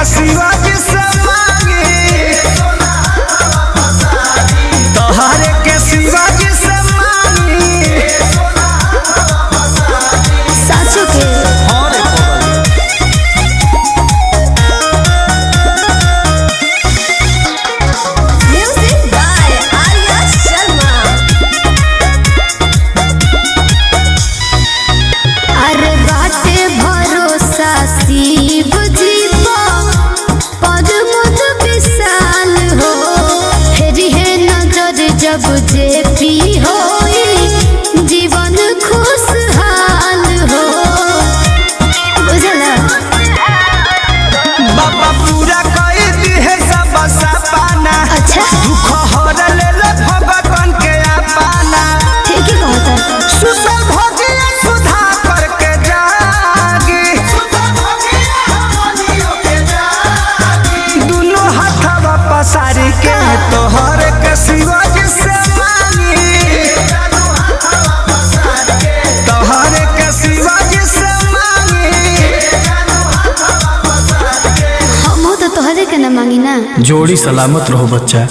शिवाजी से मांगी, तोहरे के शिवाजी से मांगी। साचो के म्यूजिक बाय आर्या शर्मा। अरे बाटे भरोसा शिव जी पर मुझ विशाल हो, फेरी है नजर जब जे पी होई जीवन खुशहाल हो। बुझला बाबा पूरा कर दी है सब सपना। अच्छा दुख हर ले ले भगवान के अपना। ठीक ही कहता। सुतल भगिया सुधा करके जागी, दोनों हाथवा पसारी के तोहरे के शिवाजी से मांगी, तोहरे के शिवाजी से मांगी। हम तो तोहरे के न मांगी ना। जोड़ी सलामत रहो बच्चा।